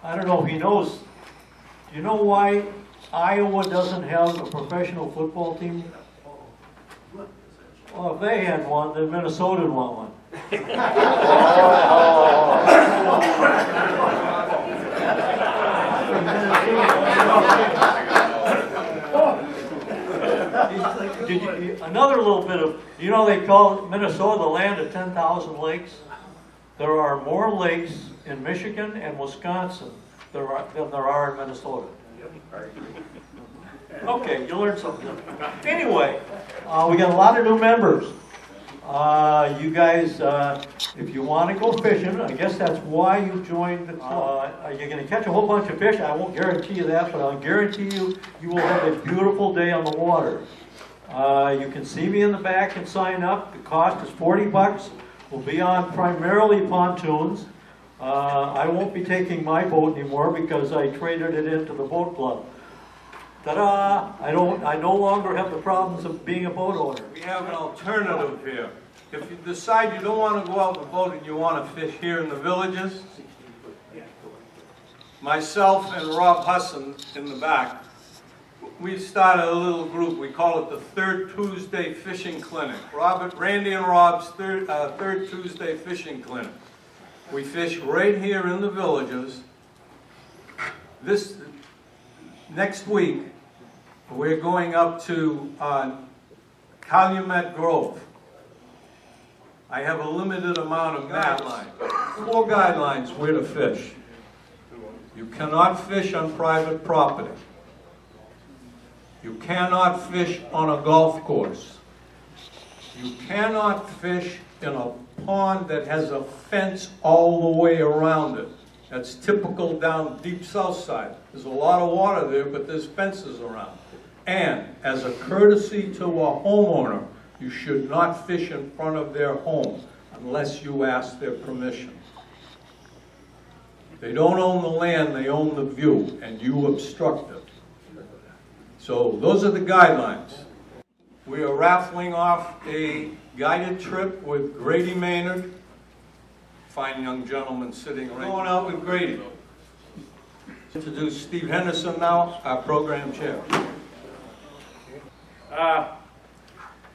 I don't know if he knows, do you know why Iowa doesn't have a professional football team? Well, if they had one, then Minnesota would want one. Another little bit of, you know, they call Minnesota the land of 10,000 lakes. There are more lakes in Michigan and Wisconsin than there are in Minnesota. Okay, you learned something. Anyway, we got a lot of new members. You guys, if you want to go fishing, I guess that's why you joined the club. You're going to catch a whole bunch of fish. I won't guarantee you that, but I'll guarantee you, you will have a beautiful day on the water. You can see me in the back and sign up. The cost is $40. We'll be on primarily pontoons. I won't be taking my boat anymore because I traded it into the boat club. Ta-da! I no longer have the problems of being a boat owner. We have an alternative here. If you decide you don't want to go out the boat and you want to fish here in the villages, myself and Rob Husson in the back, we started a little group. We call it the Third Tuesday Fishing Clinic. Randy and Rob's Third Tuesday Fishing Clinic. We fish right here in the villages. This next week, we're going up to Calumet Grove. I have a limited amount of guidelines. 4 guidelines where to fish. You cannot fish on private property. You cannot fish on a golf course. You cannot fish in a pond that has a fence all the way around it. That's typical down deep south side. There's a lot of water there, but there's fences around. And as a courtesy to a homeowner, you should not fish in front of their home unless you ask their permission. They don't own the land, they own the view, and you obstruct it. So those are the guidelines. We are raffling off a guided trip with Grady Maynard. Fine young gentleman sitting right. Going out with Grady. Introduce Steve Henderson now, our program chair.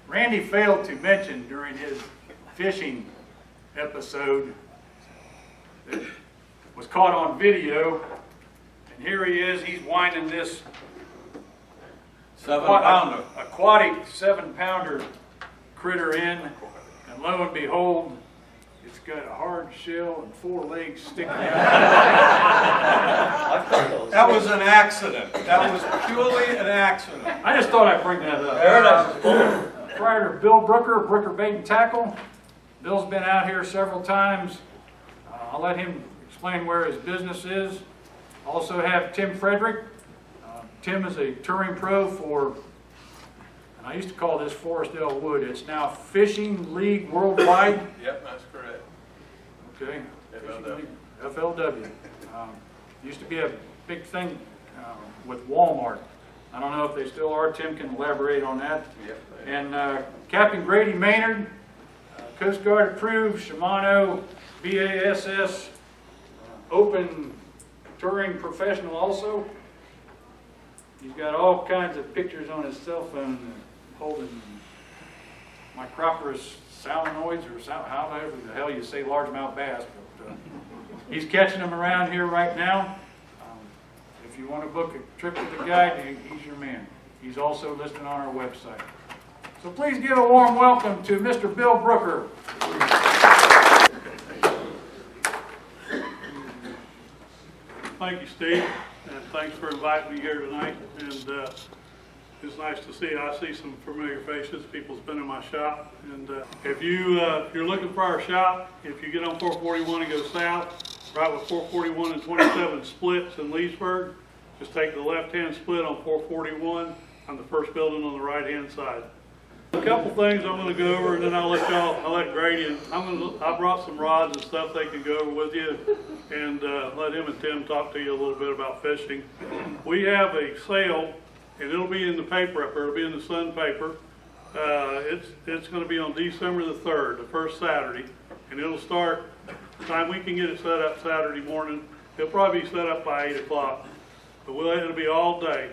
Randy failed to mention during his fishing episode that was caught on video, and here he is, he's winding this 7-pounder. Aquatic 7-pounder critter in, and lo and behold, it's got a hard shell and 4 legs sticking out. That was an accident. That was purely an accident. I just thought I'd bring that up. Prior to Bill Brooker, Brooker Bait and Tackle. Bill's been out here several times. I'll let him explain where his business is. Also have Tim Frederick. Tim is a touring pro for, and I used to call this Forestdale Wood. It's now Fishing League Worldwide. Yep, that's correct. Okay. FLW. FLW. Used to be a big thing with Walmart. I don't know if they still are. Tim can elaborate on that. Yep. And Captain Grady Maynard, Coast Guard approved, Shimano, BASS, open touring professional also. He's got all kinds of pictures on his cell phone holding microporous salmonoids or however the hell you say largemouth bass. But he's catching them around here right now. If you want to book a trip with the guide, he's your man. He's also listed on our website. So please give a warm welcome to Mr. Bill Brooker. Thank you, Steve, and thanks for inviting me here tonight. And it's nice to see. I see some familiar faces. People's been in my shop. And if you're looking for our shop, if you get on 441 and go south, right with 441 and 27 splits in Leesburg, just take the left-hand split on 441 on the first building on the right-hand side. A couple things I'm going to go over, and then I'll let Grady, and I brought some rods and stuff they can go over with you, and let him and Tim talk to you a little bit about fishing. We have a sale, and it'll be in the paper up there. It'll be in the Sun paper. It's going to be on December the 3rd, the first Saturday, and it'll start. Time we can get it set up Saturday morning. He'll probably be set up by 8 o'clock, but it'll be all day.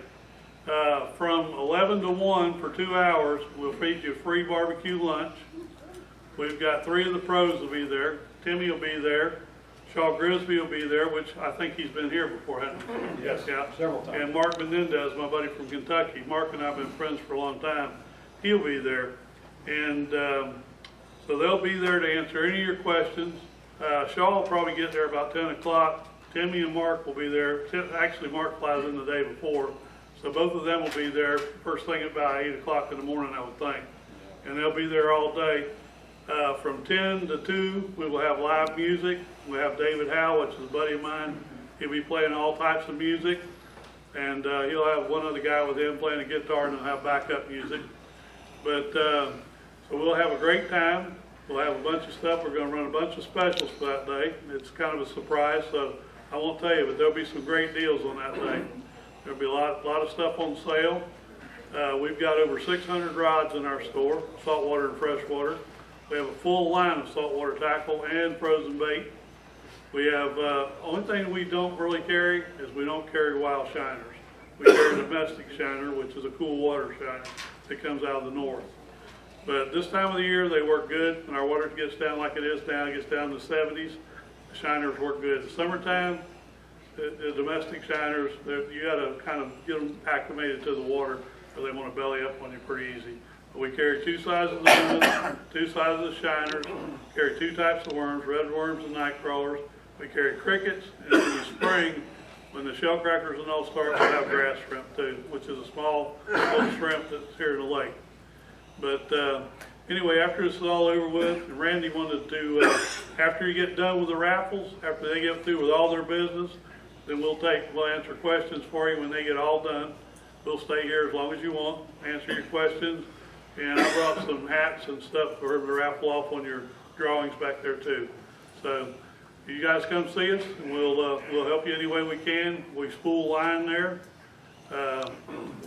From 11 to 1 for 2 hours, we'll feed you a free barbecue lunch. We've got 3 of the pros will be there. Timmy will be there. Shaw Grisby will be there, which I think he's been here before, hasn't he? Yes, Yeah. several times. And Mark Menendez, my buddy from Kentucky. Mark and I have been friends for a long time. He'll be there. And so they'll be there to answer any of your questions. Shaw will probably get there about 10 o'clock. Timmy and Mark will be there. Actually, Mark flies in the day before. So both of them will be there first thing about 8 o'clock in the morning, I would think. And they'll be there all day. From 10 to 2, we will have live music. We have David Howe, which is a buddy of mine. He'll be playing all types of music. And he'll have one other guy with him playing a guitar, and he'll have backup music. But so we'll have a great time. We'll have a bunch of stuff. We're going to run a bunch of specials for that day. It's kind of a surprise, so I won't tell you, but there'll be some great deals on that day. There'll be a lot of stuff on sale. We've got over 600 rods in our store, saltwater and freshwater. We have a full line of saltwater tackle and frozen bait. We have, only thing we don't really carry is we don't carry wild shiners. We carry a domestic shiner, which is a cool water shiner that comes out of the north. But this time of the year, they work good. When our water gets down like it is now, it gets down to the 70s, the shiners work good. The summertime, the domestic shiners, you got to kind of get them acclimated to the water, or they want to belly up on you pretty easy. But we carry 2 sizes of the 2 sizes of shiners, carry 2 types of worms, red worms and night crawlers. We carry crickets, and in the spring, when the shell crackers and all start, we have grass shrimp too, which is a small little shrimp that's here in the lake. But anyway, after this is all over with, and Randy wanted to, after you get done with the raffles, after they get through with all their business, then we'll answer questions for you when they get all done. We'll stay here as long as you want, answer your questions. And I brought some hats and stuff for them to raffle off on your drawings back there too. So you guys come see us, and we'll help you any way we can. We spool line there.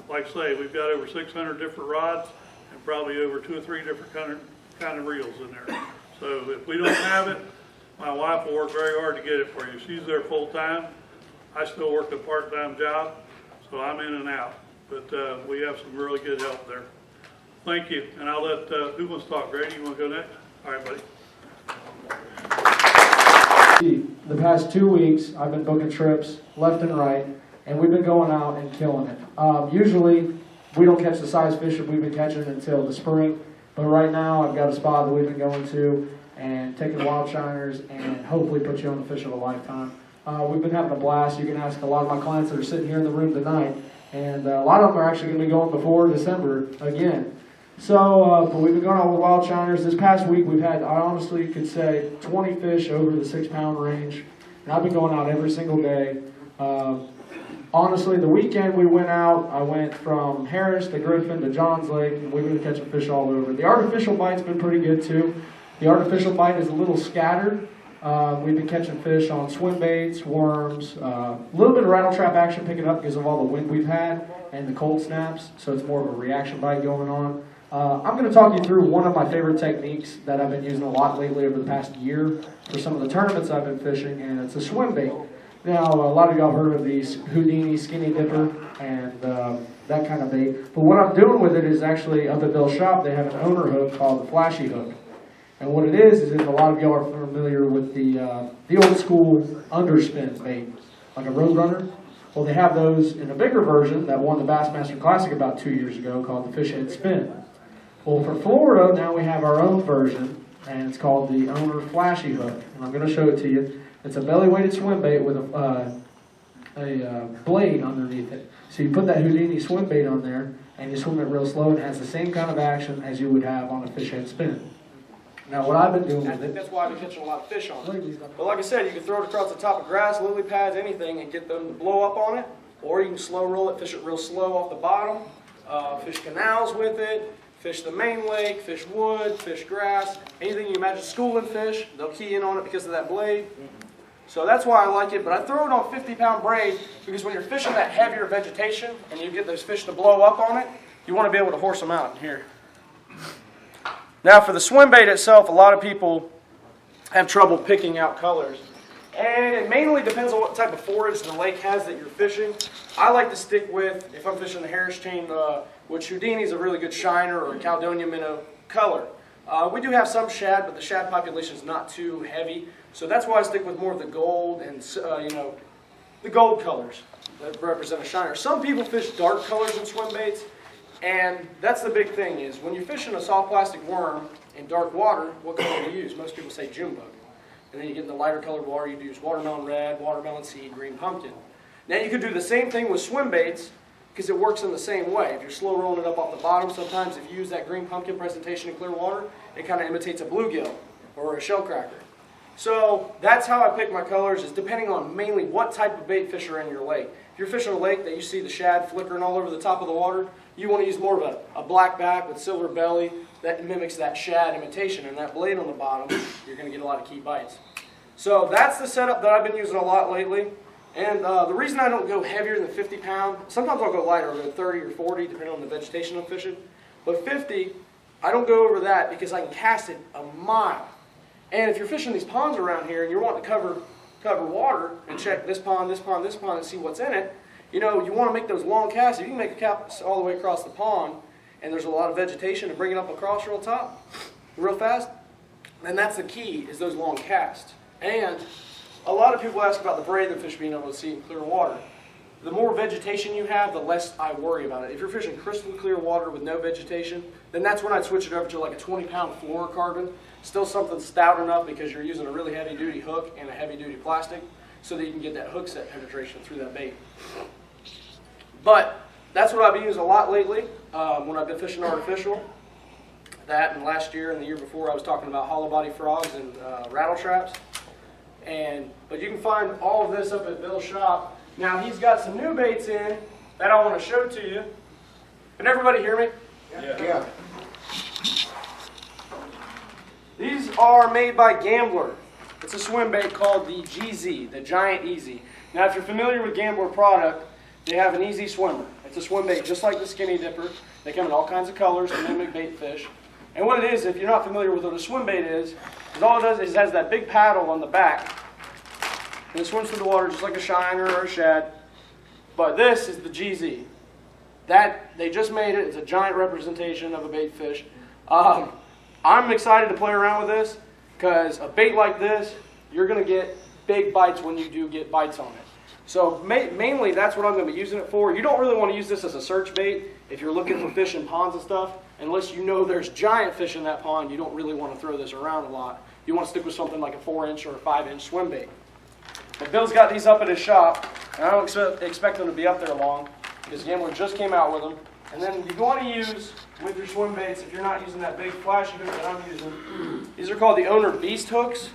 Like I say, we've got over 600 different rods and probably over 2 or 3 different kind of reels in there. So if we don't have it, my wife will work very hard to get it for you. She's there full time. I still work a part-time job, so I'm in and out. But we have some really good help there. Thank you, and I'll let, who wants to talk? Grady, you want to go next? All right, buddy. The past 2 weeks, I've been booking trips left and right, and we've been going out and killing it. Usually, we don't catch the size fish that we've been catching until the spring, but right now, I've got a spot that we've been going to and taking wild shiners and hopefully put you on the fish of a lifetime. We've been having a blast. You can ask a lot of my clients that are sitting here in the room tonight, and a lot of them are actually going to be going before December again. So, but we've been going out with wild shiners. This past week, we've had, I honestly could say, 20 fish over the 6-pound range. And I've been going out every single day. Honestly, the weekend we went out, I went from Harris to Griffin to Johns Lake, and we've been catching fish all over. The artificial bite's been pretty good, too. The artificial bite is a little scattered. We've been catching fish on swim baits, worms, a little bit of rattle trap action picking up because of all the wind we've had and the cold snaps. So it's more of a reaction bite going on. I'm going to talk you through one of my favorite techniques that I've been using a lot lately over the past year for some of the tournaments I've been fishing, and it's a swim bait. Now, a lot of y'all heard of these Houdini skinny dipper and that kind of bait, but what I'm doing with it is actually up at Bill's shop, they have an owner hook called the flashy hook. And what it is a lot of y'all are familiar with the old school underspin bait, like a road runner. Well, they have those in a bigger version that won the Bassmaster Classic about 2 years ago called the Fish Head Spin. Well, for Florida, now we have our own version, and it's called the Owner Flashy Hook. And I'm going to show it to you. It's a belly-weighted swim bait with a blade underneath it. So you put that Houdini swim bait on there, and you swim it real slow, and it has the same kind of action as you would have on a fish head spin. Now, what I've been doing with it... That's why I've been catching a lot of fish on it. But like I said, you can throw it across the top of grass, lily pads, anything, and get them to blow up on it. Or you can slow roll it, fish it real slow off the bottom, fish canals with it, fish the main lake, fish wood, fish grass, anything you imagine schooling fish, they'll key in on it because of that blade. So that's why I like it, but I throw it on 50-pound braid because when you're fishing that heavier vegetation and you get those fish to blow up on it, you want to be able to horse them out in here. Now for the swim bait itself, a lot of people have trouble picking out colors. And it mainly depends on what type of forage the lake has that you're fishing. I like to stick with, if I'm fishing the Harris chain, which Houdini is a really good shiner, or a Caledonia minnow color. We do have some shad, but the shad population is not too heavy. So that's why I stick with more of the gold and, the gold colors that represent a shiner. Some people fish dark colors in swim baits, and that's the big thing is when you're fishing a soft plastic worm in dark water, what color do you use? Most people say June bug. And then you get in the lighter colored water, you'd use watermelon red, watermelon seed, green pumpkin. Now you could do the same thing with swim baits because it works in the same way. If you're slow rolling it up off the bottom, sometimes if you use that green pumpkin presentation in clear water, it kind of imitates a bluegill or a shellcracker. So that's how I pick my colors, is depending on mainly what type of bait fish are in your lake. If you're fishing a lake that you see the shad flickering all over the top of the water, you want to use more of a black back with silver belly that mimics that shad imitation, and that blade on the bottom, you're going to get a lot of key bites. So that's the setup that I've been using a lot lately. And the reason I don't go heavier than 50 pound, sometimes I'll go lighter, I'll go 30 or 40 depending on the vegetation I'm fishing. But 50, I don't go over that because I can cast it a mile. And if you're fishing these ponds around here and you're wanting to cover water and check this pond, this pond, this pond and see what's in it, you want to make those long casts. If you can make a cast all the way across the pond and there's a lot of vegetation to bring it up across real top, real fast, then that's the key, is those long casts. And a lot of people ask about the braid the fish being able to see in clear water. The more vegetation you have, the less I worry about it. If you're fishing crystal clear water with no vegetation, then that's when I'd switch it over to like a 20-pound fluorocarbon. Still something stout enough because you're using a really heavy-duty hook and a heavy-duty plastic so that you can get that hook set penetration through that bait. But that's what I've been using a lot lately when I've been fishing artificial. That and last year and the year before I was talking about hollow body frogs and rattle traps. But you can find all of this up at Bill's shop. Now he's got some new baits in that I want to show to you. Can everybody hear me? Yeah. These are made by Gambler. It's a swim bait called the GZ, the Giant Easy. Now if you're familiar with Gambler product, they have an easy swimmer. It's a swim bait just like the Skinny Dipper. They come in all kinds of colors to mimic bait fish. And what it is, if you're not familiar with what a swim bait is all it does is it has that big paddle on the back. And it swims through the water just like a shiner or a shad. But this is the GZ. They just made it. It's a giant representation of a bait fish. I'm excited to play around with this because a bait like this, you're going to get big bites when you do get bites on it. So mainly that's what I'm going to be using it for. You don't really want to use this as a search bait if you're looking for fish in ponds and stuff. Unless you know there's giant fish in that pond, you don't really want to throw this around a lot. You want to stick with something like a 4-inch or a 5-inch swim bait. But Bill's got these up at his shop, and I don't expect them to be up there long because Gambler just came out with them. And then you want to use with your swim baits, if you're not using that big flashy hook that I'm using, these are called the Owner Beast hooks.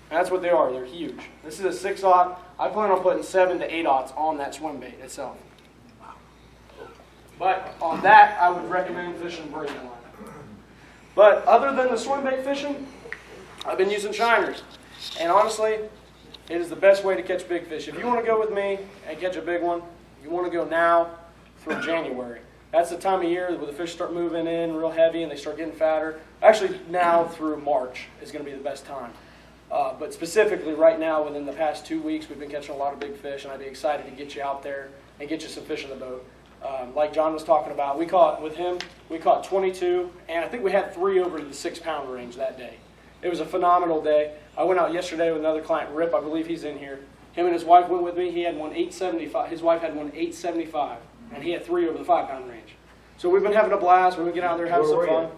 And that's what they are. They're huge. This is a 6-aught. I plan on putting 7 to 8-aughts on that swim bait itself. But on that, I would recommend fishing braiding line. But other than the swim bait fishing, I've been using shiners. And honestly, it is the best way to catch big fish. If you want to go with me and catch a big one, you want to go now through January. That's the time of year where the fish start moving in real heavy and they start getting fatter. Actually, now through March is going to be the best time. But specifically right now, within the past 2 weeks, we've been catching a lot of big fish, and I'd be excited to get you out there and get you some fish in the boat. Like John was talking about, we caught 22, and I think we had 3 over the 6-pound range that day. It was a phenomenal day. I went out yesterday with another client, Rip, I believe he's in here. Him and his wife went with me. He had one 875. His wife had one 875, and he had 3 over the 5-pound range. So we've been having a blast. We've been getting out there and having some fun.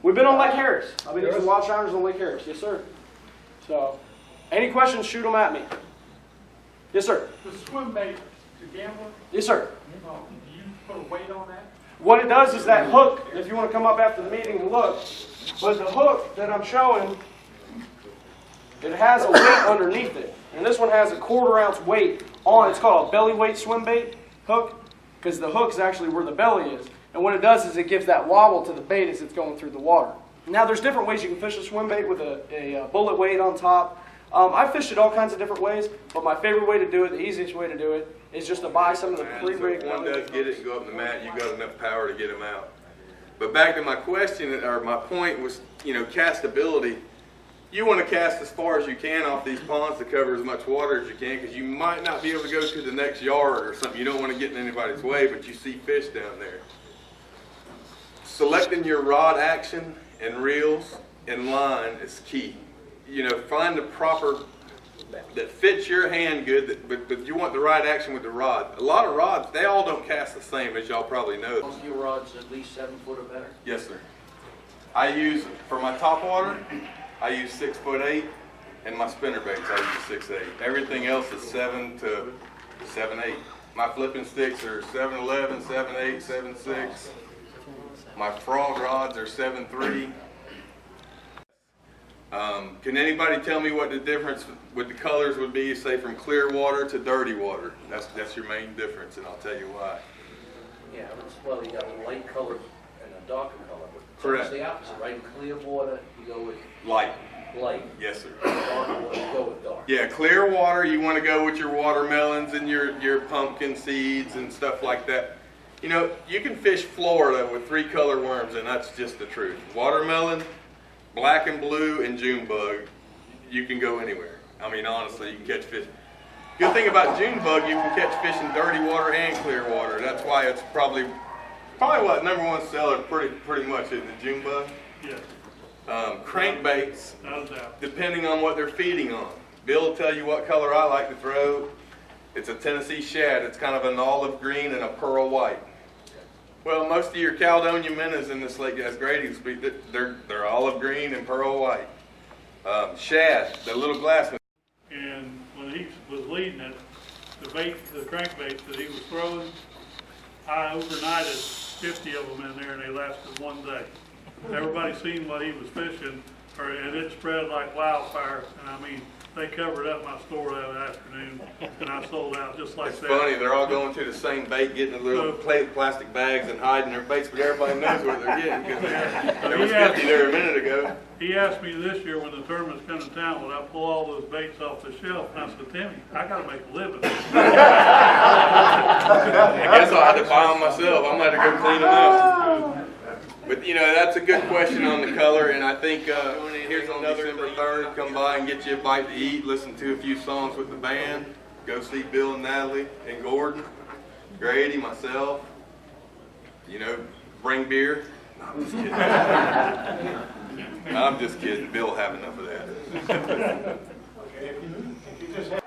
We've been on Lake Harris. I've been using wild shiners on Lake Harris. Yes, sir. So, any questions, shoot them at me. Yes, sir. The swim bait to Gambler, Yes, sir. do you put a weight on that? What it does is that hook, if you want to come up after the meeting and look, but the hook that I'm showing, it has a weight underneath it. And this one has a 1/4 ounce weight on. It's called a belly weight swim bait hook, because the hook is actually where the belly is. And what it does is it gives that wobble to the bait as it's going through the water. Now there's different ways you can fish a swim bait with a bullet weight on top. I've fished it all kinds of different ways, but my favorite way to do it, the easiest way to do it, is just to buy some of the pre-rigged. One does get it and go up in the mat, you've got enough power to get them out. But back to my question, or my point was, castability. you want to cast as far as you can off these ponds to cover as much water as you can, because you might not be able to go to the next yard or something. You don't want to get in anybody's way, but you see fish down there. Selecting your rod action and reels and line is key. You know, find the proper, that fits your hand good, but you want the right action with the rod. A lot of rods, they all don't cast the same, as y'all probably know. Most of your rods at least 7 foot or better? Yes, sir. I use, for my top water, I use 6'8", and my spinner baits I use 6'8". Everything else is 7 to 7'8". My flipping sticks are 7'11", 7'8", 7'6". My frog rods are 7'3". Can anybody tell me what the difference with the colors would be, say from clear water to dirty water? That's your main difference, and I'll tell you why. Yeah, well, you got a light color and a darker color. Correct. It's the opposite, right? In clear water, you go with Light. light. Yes, sir. Dark water, you go with dark. Yeah, clear water, you want to go with your watermelons and your pumpkin seeds and stuff like that. You know, you can fish Florida with 3 color worms, and that's just the truth. Watermelon, black and blue, and June bug, you can go anywhere. I mean, honestly, you can catch fish. Good thing about June bug, you can catch fish in dirty water and clear water. That's why it's probably what #1 seller pretty much is the June bug. Yes, Crankbaits, without a doubt. depending on what they're feeding on. Bill will tell you what color I like to throw. It's a Tennessee shad. It's kind of an olive green and a pearl white. Well, most of your Caledonia minnows in this lake, as Grady will speak, they're olive green and pearl white. Shad, the little glass one. And when he was leading it, the crankbaits that he was throwing, I overnighted 50 of them in there, and they lasted 1 day. Everybody seen what he was fishing, and it spread like wildfire. And I mean, they covered up my store that afternoon, and I sold out just like It's that. funny, they're all going to the same bait, getting the little plastic bags and hiding their baits, but everybody knows what they're getting, because there was 50 there a minute ago. He asked me this year when the tournament's coming to town, would I pull all those baits off the shelf? And I said, Timmy, I gotta make a living. I guess I'll have to buy them myself. I'm gonna have to go clean them out. But you know, that's a good question on the color, and I think here's on December 3rd, come by and get you a bite to eat, listen to a few songs with the band, go see Bill and Natalie and Gordon, Grady, myself, you know, bring beer. No, I'm just kidding. I'm just kidding. Bill will have enough of that. Okay, if you just have